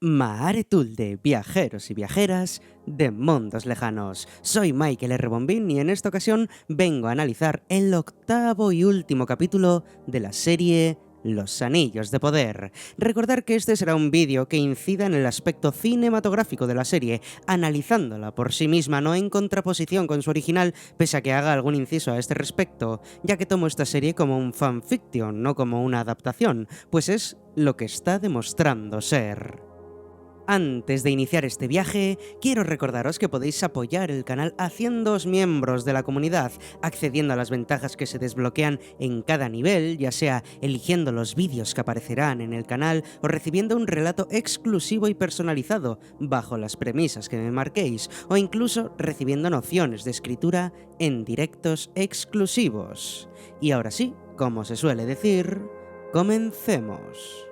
Maharetul, viajeros y viajeras de mundos lejanos. Soy Michael R. Bombín y en esta ocasión vengo a analizar el octavo y último capítulo de la serie Los Anillos de Poder. Recordar que este será un vídeo que incida en el aspecto cinematográfico de la serie, analizándola por sí misma, no en contraposición con su original, pese a que haga algún inciso a este respecto, ya que tomo esta serie como un fanfiction, no como una adaptación, pues es lo que está demostrando ser. Antes de iniciar este viaje, quiero recordaros que podéis apoyar el canal haciéndoos miembros de la comunidad, accediendo a las ventajas que se desbloquean en cada nivel, ya sea eligiendo los vídeos que aparecerán en el canal o recibiendo un relato exclusivo y personalizado bajo las premisas que me marquéis, o incluso recibiendo nociones de escritura en directos exclusivos. Y ahora sí, como se suele decir, comencemos.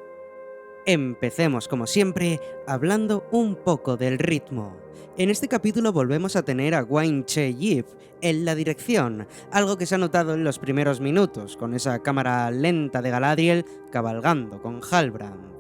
Empecemos como siempre hablando un poco del ritmo. En este capítulo volvemos a tener a Wayne Che-Yip en la dirección, algo que se ha notado en los primeros minutos, con esa cámara lenta de Galadriel cabalgando con Halbrand.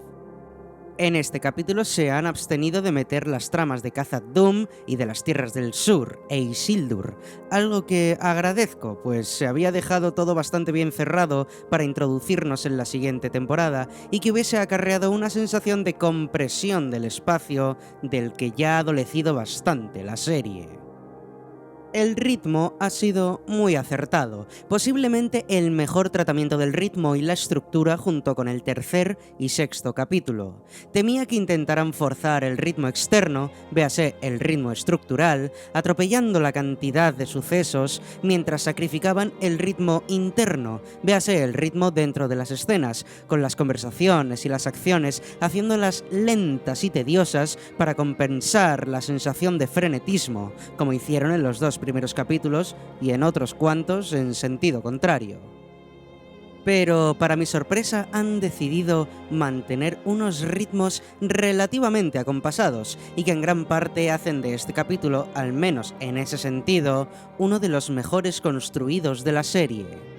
En este capítulo se han abstenido de meter las tramas de Khazad-dûm y de las Tierras del Sur e Isildur, algo que agradezco, pues se había dejado todo bastante bien cerrado para introducirnos en la siguiente temporada y que hubiese acarreado una sensación de compresión del espacio del que ya ha adolecido bastante la serie. El ritmo ha sido muy acertado, posiblemente el mejor tratamiento del ritmo y la estructura junto con el tercer y sexto capítulo. Temía que intentaran forzar el ritmo externo, véase el ritmo estructural, atropellando la cantidad de sucesos mientras sacrificaban el ritmo interno, véase el ritmo dentro de las escenas, con las conversaciones y las acciones haciéndolas lentas y tediosas para compensar la sensación de frenetismo, como hicieron en los dos primeros capítulos y en otros cuantos en sentido contrario. Pero para mi sorpresa han decidido mantener unos ritmos relativamente acompasados y que en gran parte hacen de este capítulo, al menos en ese sentido, uno de los mejores construidos de la serie.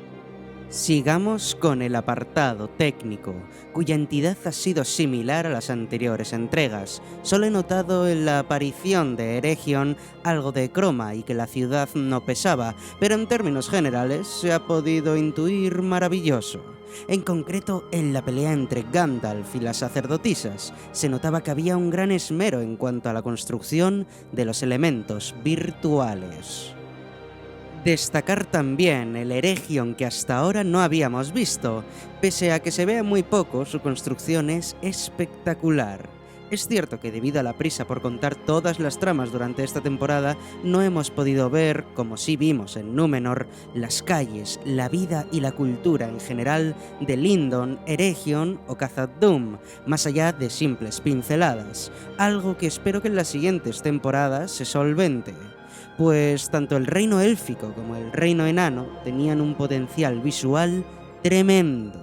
Sigamos con el apartado técnico, cuya entidad ha sido similar a las anteriores entregas. Solo he notado en la aparición de Eregion algo de croma y que la ciudad no pesaba, pero en términos generales se ha podido intuir maravilloso. En concreto, en la pelea entre Gandalf y las sacerdotisas, se notaba que había un gran esmero en cuanto a la construcción de los elementos virtuales. Destacar también el Eregion que hasta ahora no habíamos visto, pese a que se vea muy poco, su construcción es espectacular. Es cierto que debido a la prisa por contar todas las tramas durante esta temporada, no hemos podido ver, como sí vimos en Númenor, las calles, la vida y la cultura en general de Lindon, Eregion o Khazad-dûm, más allá de simples pinceladas, algo que espero que en las siguientes temporadas se solvente. Pues tanto el reino élfico como el reino enano tenían un potencial visual tremendo.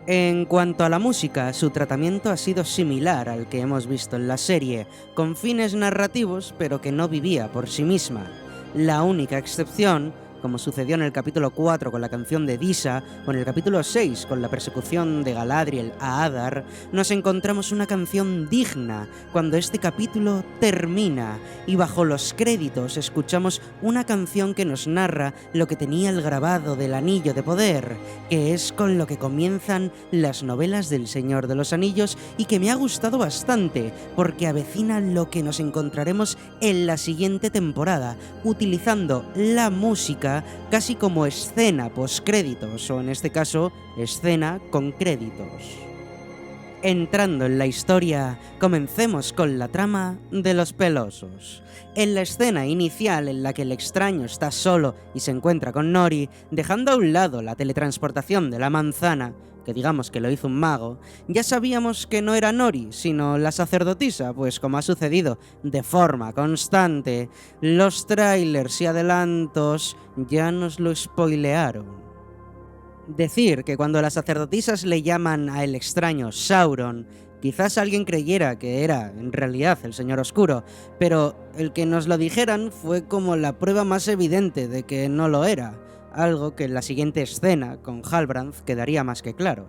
En cuanto a la música, su tratamiento ha sido similar al que hemos visto en la serie, con fines narrativos pero que no vivía por sí misma. La única excepción, como sucedió en el capítulo 4 con la canción de Disa, o en el capítulo 6 con la persecución de Galadriel a Adar, nos encontramos una canción digna cuando este capítulo termina y bajo los créditos escuchamos una canción que nos narra lo que tenía el grabado del Anillo de Poder, que es con lo que comienzan las novelas del Señor de los Anillos y que me ha gustado bastante porque avecina lo que nos encontraremos en la siguiente temporada, utilizando la música casi como escena postcréditos, o en este caso, escena con créditos. Entrando en la historia, comencemos con la trama de los Pelosos. En la escena inicial en la que el extraño está solo y se encuentra con Nori, dejando a un lado la teletransportación de la manzana, que digamos que lo hizo un mago, ya sabíamos que no era Nori, sino la sacerdotisa, pues como ha sucedido de forma constante, los trailers y adelantos ya nos lo spoilearon. Decir que cuando las sacerdotisas le llaman a el extraño Sauron, quizás alguien creyera que era en realidad el Señor Oscuro, pero el que nos lo dijeran fue como la prueba más evidente de que no lo era, algo que en la siguiente escena con Halbrand quedaría más que claro.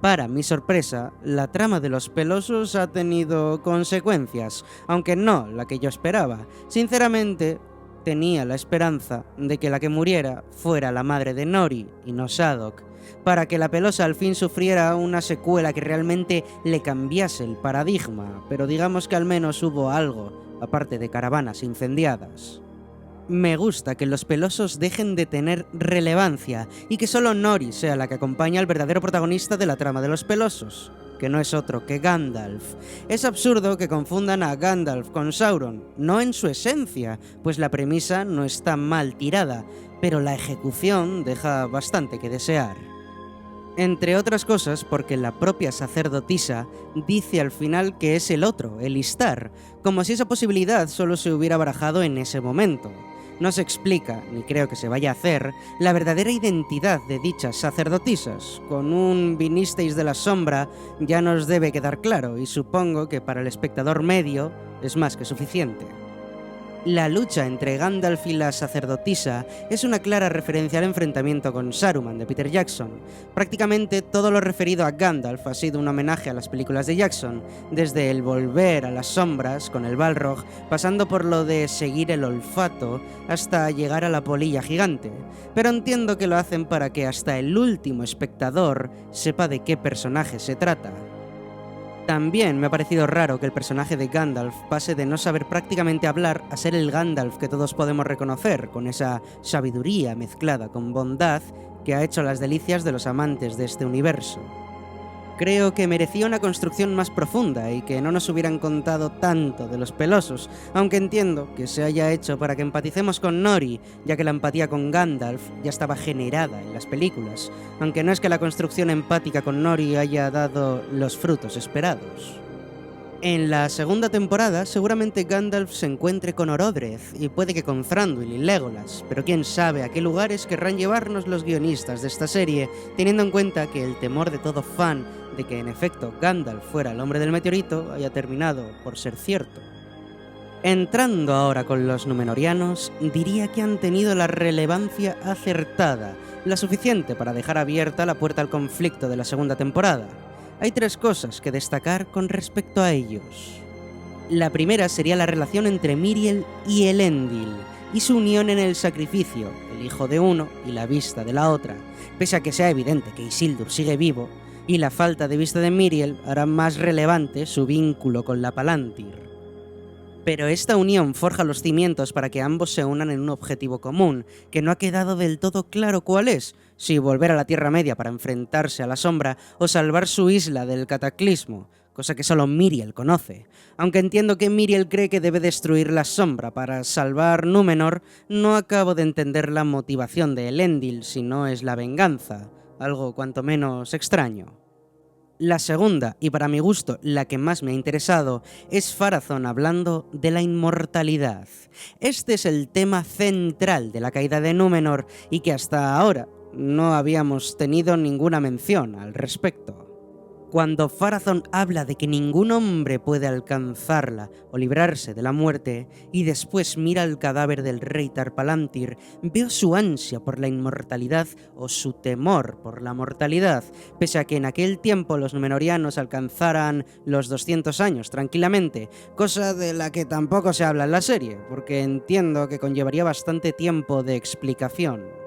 Para mi sorpresa, la trama de los pelosos ha tenido consecuencias, aunque no la que yo esperaba. Sinceramente, tenía la esperanza de que la que muriera fuera la madre de Nori y no Sadok, para que la pelosa al fin sufriera una secuela que realmente le cambiase el paradigma, pero digamos que al menos hubo algo, aparte de caravanas incendiadas. Me gusta que los pelosos dejen de tener relevancia y que solo Nori sea la que acompaña al verdadero protagonista de la trama de los pelosos, que no es otro que Gandalf. Es absurdo que confundan a Gandalf con Sauron, no en su esencia, pues la premisa no está mal tirada, pero la ejecución deja bastante que desear. Entre otras cosas porque la propia sacerdotisa dice al final que es el otro, el Istar, como si esa posibilidad solo se hubiera barajado en ese momento. No se explica, ni creo que se vaya a hacer, la verdadera identidad de dichas sacerdotisas. Con un vinisteis de la sombra ya nos debe quedar claro, y supongo que para el espectador medio es más que suficiente. La lucha entre Gandalf y la sacerdotisa es una clara referencia al enfrentamiento con Saruman de Peter Jackson. Prácticamente todo lo referido a Gandalf ha sido un homenaje a las películas de Jackson, desde el volver a las sombras con el Balrog, pasando por lo de seguir el olfato, hasta llegar a la polilla gigante. Pero entiendo que lo hacen para que hasta el último espectador sepa de qué personaje se trata. También me ha parecido raro que el personaje de Gandalf pase de no saber prácticamente hablar a ser el Gandalf que todos podemos reconocer, con esa sabiduría mezclada con bondad que ha hecho las delicias de los amantes de este universo. Creo que merecía una construcción más profunda y que no nos hubieran contado tanto de los pelosos, aunque entiendo que se haya hecho para que empaticemos con Nori, ya que la empatía con Gandalf ya estaba generada en las películas, aunque no es que la construcción empática con Nori haya dado los frutos esperados. En la segunda temporada seguramente Gandalf se encuentre con Orodreth y puede que con Thranduil y Legolas, pero quién sabe a qué lugares querrán llevarnos los guionistas de esta serie, teniendo en cuenta que el temor de todo fan de que en efecto Gandalf fuera el hombre del meteorito haya terminado por ser cierto. Entrando ahora con los Númenóreanos, diría que han tenido la relevancia acertada, la suficiente para dejar abierta la puerta al conflicto de la segunda temporada. Hay tres cosas que destacar con respecto a ellos. La primera sería la relación entre Miriel y Elendil, y su unión en el sacrificio, el hijo de uno y la vista de la otra, pese a que sea evidente que Isildur sigue vivo, y la falta de vista de Miriel hará más relevante su vínculo con la Palantir. Pero esta unión forja los cimientos para que ambos se unan en un objetivo común, que no ha quedado del todo claro cuál es, si volver a la Tierra Media para enfrentarse a la sombra o salvar su isla del cataclismo, cosa que solo Miriel conoce. Aunque entiendo que Miriel cree que debe destruir la sombra para salvar Númenor, no acabo de entender la motivación de Elendil si no es la venganza, algo cuanto menos extraño. La segunda, y para mi gusto la que más me ha interesado, es Pharazôn hablando de la inmortalidad. Este es el tema central de la caída de Númenor y que hasta ahora no habíamos tenido ninguna mención al respecto. Cuando Pharazôn habla de que ningún hombre puede alcanzarla o librarse de la muerte, y después mira el cadáver del rey Tar-Palantir, veo su ansia por la inmortalidad o su temor por la mortalidad, pese a que en aquel tiempo los númenóreanos alcanzaran los 200 años tranquilamente, cosa de la que tampoco se habla en la serie, porque entiendo que conllevaría bastante tiempo de explicación.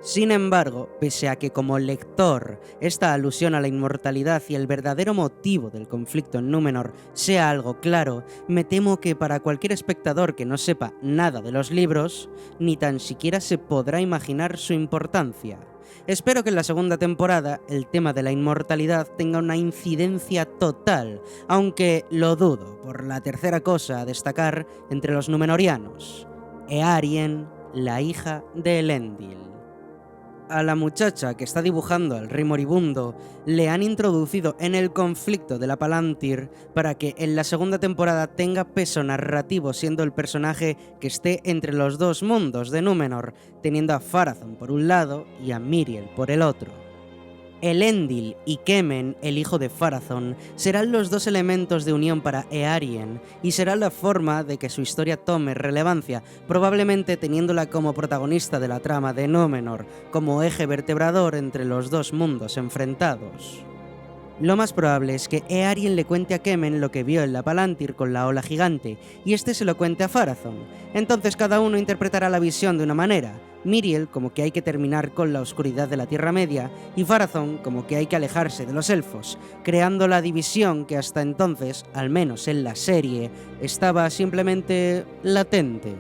Sin embargo, pese a que como lector esta alusión a la inmortalidad y el verdadero motivo del conflicto en Númenor sea algo claro, me temo que para cualquier espectador que no sepa nada de los libros, ni tan siquiera se podrá imaginar su importancia. Espero que en la segunda temporada el tema de la inmortalidad tenga una incidencia total, aunque lo dudo por la tercera cosa a destacar entre los númenóreanos: Eärien, la hija de Elendil. A la muchacha que está dibujando al rey moribundo le han introducido en el conflicto de la Palantir para que en la segunda temporada tenga peso narrativo, siendo el personaje que esté entre los dos mundos de Númenor, teniendo a Pharazôn por un lado y a Miriel por el otro. Elendil y Kemen, el hijo de Pharazôn, serán los dos elementos de unión para Eärien y será la forma de que su historia tome relevancia, probablemente teniéndola como protagonista de la trama de Númenor, como eje vertebrador entre los dos mundos enfrentados. Lo más probable es que Eärien le cuente a Kemen lo que vio en la Palantir con la ola gigante, y este se lo cuente a Pharazôn. Entonces cada uno interpretará la visión de una manera. Miriel como que hay que terminar con la oscuridad de la Tierra Media, y Pharazôn como que hay que alejarse de los elfos, creando la división que hasta entonces, al menos en la serie, estaba simplemente latente.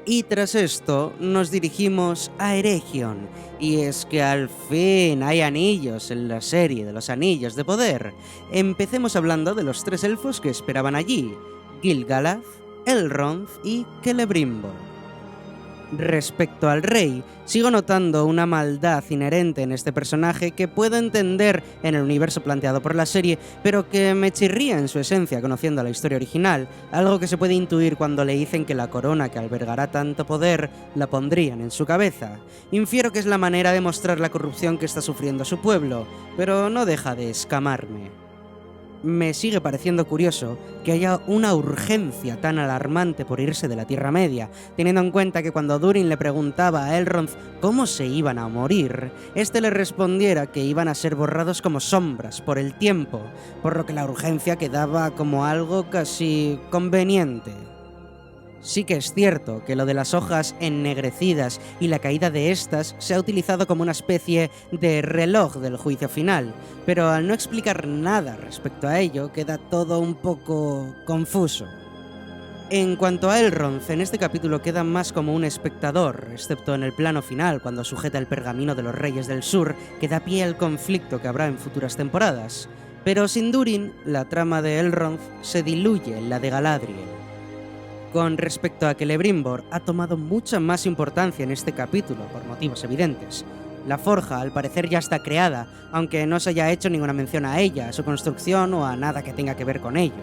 Y tras esto, nos dirigimos a Eregion, y es que al fin hay anillos en la serie de los Anillos de Poder. Empecemos hablando de los 3 elfos que esperaban allí, Gil-galad, Elrond y Celebrimbor. Respecto al rey, sigo notando una maldad inherente en este personaje que puedo entender en el universo planteado por la serie, pero que me chirría en su esencia conociendo la historia original, algo que se puede intuir cuando le dicen que la corona que albergará tanto poder la pondrían en su cabeza. Infiero que es la manera de mostrar la corrupción que está sufriendo su pueblo, pero no deja de escamarme. Me sigue pareciendo curioso que haya una urgencia tan alarmante por irse de la Tierra Media, teniendo en cuenta que cuando Durin le preguntaba a Elrond cómo se iban a morir, este le respondiera que iban a ser borrados como sombras por el tiempo, por lo que la urgencia quedaba como algo casi conveniente. Sí que es cierto que lo de las hojas ennegrecidas y la caída de estas se ha utilizado como una especie de reloj del juicio final, pero al no explicar nada respecto a ello queda todo un poco confuso. En cuanto a Elrond, en este capítulo queda más como un espectador, excepto en el plano final cuando sujeta el pergamino de los Reyes del Sur que da pie al conflicto que habrá en futuras temporadas. Pero sin Durin, la trama de Elrond se diluye en la de Galadriel. Con respecto a Celebrimbor, ha tomado mucha más importancia en este capítulo, por motivos evidentes. La forja, al parecer, ya está creada, aunque no se haya hecho ninguna mención a ella, a su construcción o a nada que tenga que ver con ello.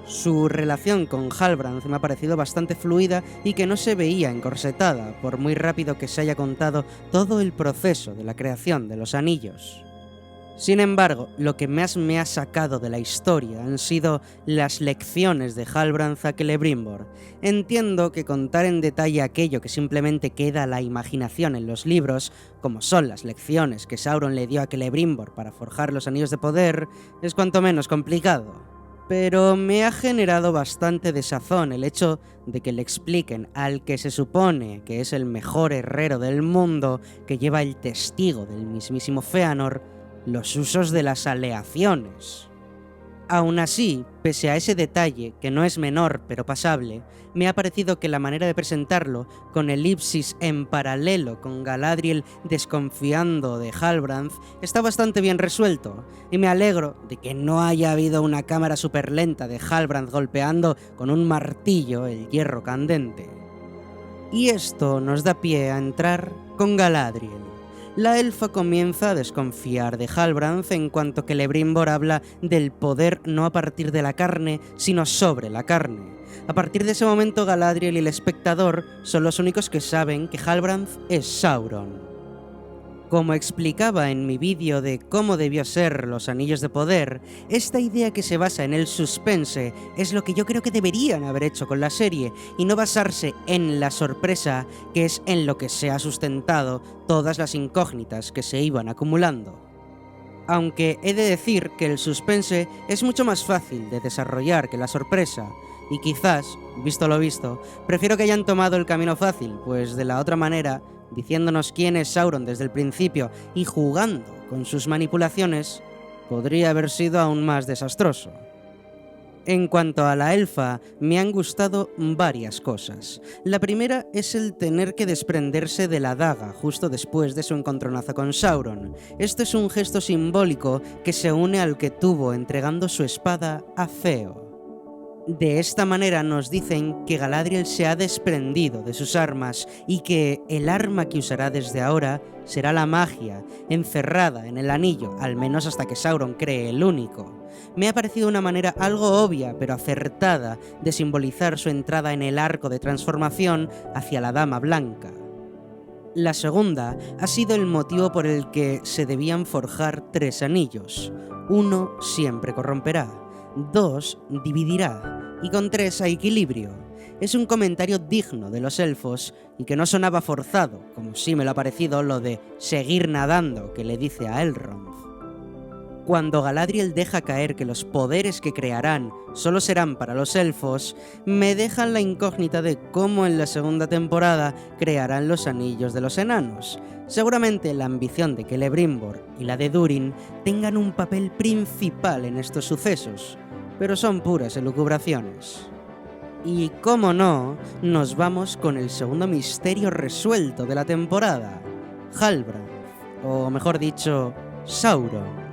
Su relación con Halbrand me ha parecido bastante fluida y que no se veía encorsetada, por muy rápido que se haya contado todo el proceso de la creación de los anillos. Sin embargo, lo que más me ha sacado de la historia han sido las lecciones de Halbrand a Celebrimbor. Entiendo que contar en detalle aquello que simplemente queda a la imaginación en los libros, como son las lecciones que Sauron le dio a Celebrimbor para forjar los Anillos de Poder, es cuanto menos complicado. Pero me ha generado bastante desazón el hecho de que le expliquen al que se supone que es el mejor herrero del mundo, que lleva el testigo del mismísimo Fëanor, los usos de las aleaciones. Aún así, pese a ese detalle, que no es menor pero pasable, me ha parecido que la manera de presentarlo, con elipsis en paralelo con Galadriel desconfiando de Halbrand, está bastante bien resuelto, y me alegro de que no haya habido una cámara súper lenta de Halbrand golpeando con un martillo el hierro candente. Y esto nos da pie a entrar con Galadriel. La elfa comienza a desconfiar de Halbrand en cuanto que Celebrimbor habla del poder no a partir de la carne, sino sobre la carne. A partir de ese momento, Galadriel y el espectador son los únicos que saben que Halbrand es Sauron. Como explicaba en mi vídeo de cómo debió ser los Anillos de Poder, esta idea que se basa en el suspense es lo que yo creo que deberían haber hecho con la serie, y no basarse en la sorpresa, que es en lo que se ha sustentado todas las incógnitas que se iban acumulando. Aunque he de decir que el suspense es mucho más fácil de desarrollar que la sorpresa, y quizás, visto lo visto, prefiero que hayan tomado el camino fácil, pues de la otra manera, diciéndonos quién es Sauron desde el principio y jugando con sus manipulaciones, podría haber sido aún más desastroso. En cuanto a la elfa, me han gustado varias cosas. La primera es el tener que desprenderse de la daga justo después de su encontronazo con Sauron. Esto es un gesto simbólico que se une al que tuvo entregando su espada a Fëo. De esta manera nos dicen que Galadriel se ha desprendido de sus armas y que el arma que usará desde ahora será la magia, encerrada en el anillo, al menos hasta que Sauron cree el único. Me ha parecido una manera algo obvia pero acertada de simbolizar su entrada en el arco de transformación hacia la Dama Blanca. La segunda ha sido el motivo por el que se debían forjar 3 anillos. 1 siempre corromperá, 2 dividirá, y con 3 hay equilibrio. Es un comentario digno de los elfos y que no sonaba forzado, como sí me lo ha parecido lo de seguir nadando que le dice a Elrond. Cuando Galadriel deja caer que los poderes que crearán solo serán para los elfos, me dejan la incógnita de cómo en la segunda temporada crearán los anillos de los enanos. Seguramente la ambición de Celebrimbor y la de Durin tengan un papel principal en estos sucesos, pero son puras elucubraciones. Y cómo no, nos vamos con el segundo misterio resuelto de la temporada, Halbrand, o mejor dicho, Sauron.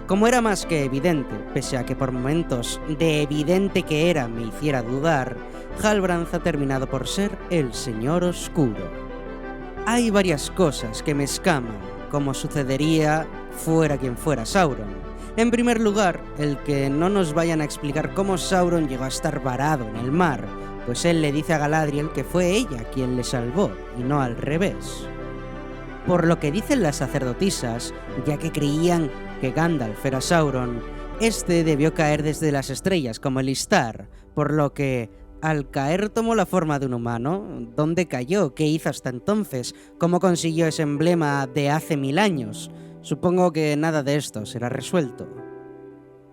Como era más que evidente, pese a que por momentos de evidente que era me hiciera dudar, Halbrand ha terminado por ser el Señor Oscuro. Hay varias cosas que me escaman, como sucedería fuera quien fuera Sauron. En primer lugar, el que no nos vayan a explicar cómo Sauron llegó a estar varado en el mar, pues él le dice a Galadriel que fue ella quien le salvó, y no al revés. Por lo que dicen las sacerdotisas, ya que creían que Gandalf era Sauron, este debió caer desde las estrellas como el Istar, por lo que, al caer tomó la forma de un humano. ¿Dónde cayó? ¿Qué hizo hasta entonces? ¿Cómo consiguió ese emblema de hace 1000 años? Supongo que nada de esto será resuelto.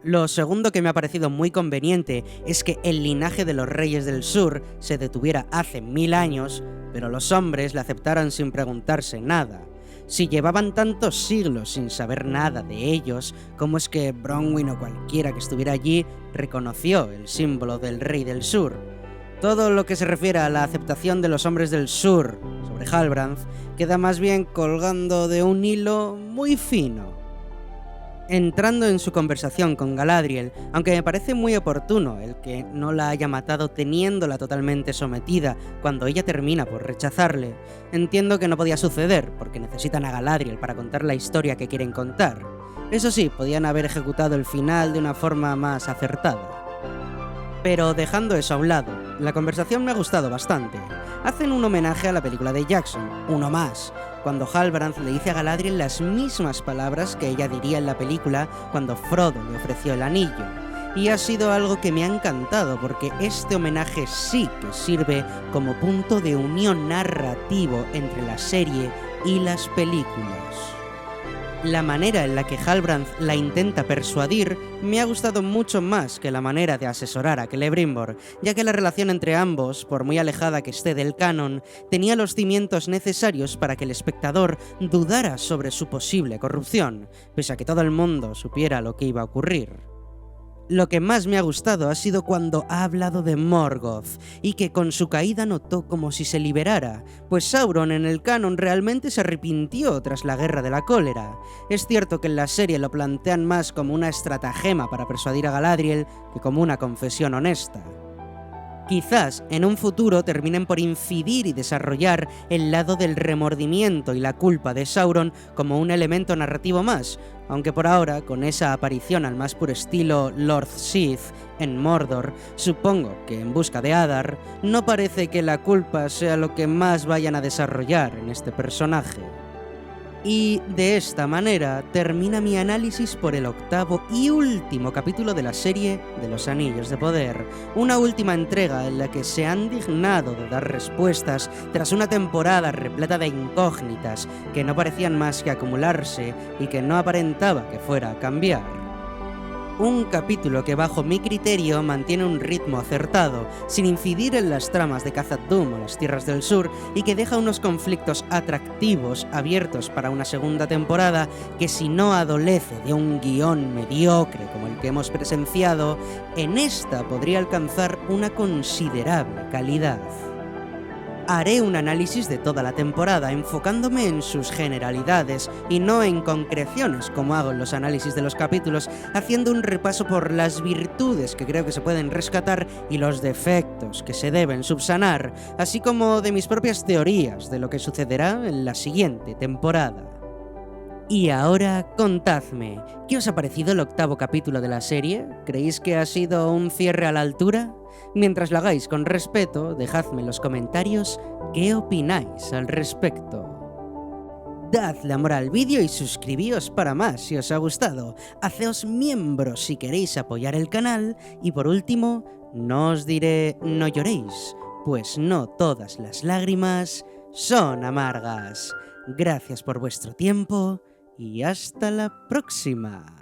Lo segundo que me ha parecido muy conveniente es que el linaje de los Reyes del Sur se detuviera hace 1000 años, pero los hombres le aceptaran sin preguntarse nada. Si llevaban tantos siglos sin saber nada de ellos, ¿cómo es que Bronwyn o cualquiera que estuviera allí reconoció el símbolo del Rey del Sur? Todo lo que se refiere a la aceptación de los hombres del sur sobre Halbrand queda más bien colgando de un hilo muy fino. Entrando en su conversación con Galadriel, aunque me parece muy oportuno el que no la haya matado teniéndola totalmente sometida cuando ella termina por rechazarle, entiendo que no podía suceder porque necesitan a Galadriel para contar la historia que quieren contar. Eso sí, podían haber ejecutado el final de una forma más acertada. Pero dejando eso a un lado, la conversación me ha gustado bastante. Hacen un homenaje a la película de Jackson, uno más, cuando Halbrand le dice a Galadriel las mismas palabras que ella diría en la película cuando Frodo le ofreció el anillo. Y ha sido algo que me ha encantado porque este homenaje sí que sirve como punto de unión narrativo entre la serie y las películas. La manera en la que Halbrand la intenta persuadir me ha gustado mucho más que la manera de asesorar a Celebrimbor, ya que la relación entre ambos, por muy alejada que esté del canon, tenía los cimientos necesarios para que el espectador dudara sobre su posible corrupción, pese a que todo el mundo supiera lo que iba a ocurrir. Lo que más me ha gustado ha sido cuando ha hablado de Morgoth, y que con su caída notó como si se liberara, pues Sauron en el canon realmente se arrepintió tras la Guerra de la Cólera. Es cierto que en la serie lo plantean más como una estratagema para persuadir a Galadriel que como una confesión honesta. Quizás en un futuro terminen por incidir y desarrollar el lado del remordimiento y la culpa de Sauron como un elemento narrativo más, aunque por ahora, con esa aparición al más puro estilo Lord Sith en Mordor, supongo que en busca de Adar, no parece que la culpa sea lo que más vayan a desarrollar en este personaje. Y de esta manera termina mi análisis por el octavo y último capítulo de la serie de Los Anillos de Poder, una última entrega en la que se han dignado de dar respuestas tras una temporada repleta de incógnitas que no parecían más que acumularse y que no aparentaba que fuera a cambiar. Un capítulo que bajo mi criterio mantiene un ritmo acertado, sin incidir en las tramas de Khazad-dûm o las Tierras del Sur, y que deja unos conflictos atractivos abiertos para una segunda temporada que, si no adolece de un guión mediocre como el que hemos presenciado, en esta podría alcanzar una considerable calidad. Haré un análisis de toda la temporada, enfocándome en sus generalidades y no en concreciones como hago en los análisis de los capítulos, haciendo un repaso por las virtudes que creo que se pueden rescatar y los defectos que se deben subsanar, así como de mis propias teorías de lo que sucederá en la siguiente temporada. Y ahora, contadme, ¿qué os ha parecido el octavo capítulo de la serie? ¿Creéis que ha sido un cierre a la altura? Mientras lo hagáis con respeto, dejadme en los comentarios qué opináis al respecto. Dadle amor al vídeo y suscribíos para más si os ha gustado. Haceos miembros si queréis apoyar el canal. Y por último, no os diré no lloréis, pues no todas las lágrimas son amargas. Gracias por vuestro tiempo y hasta la próxima.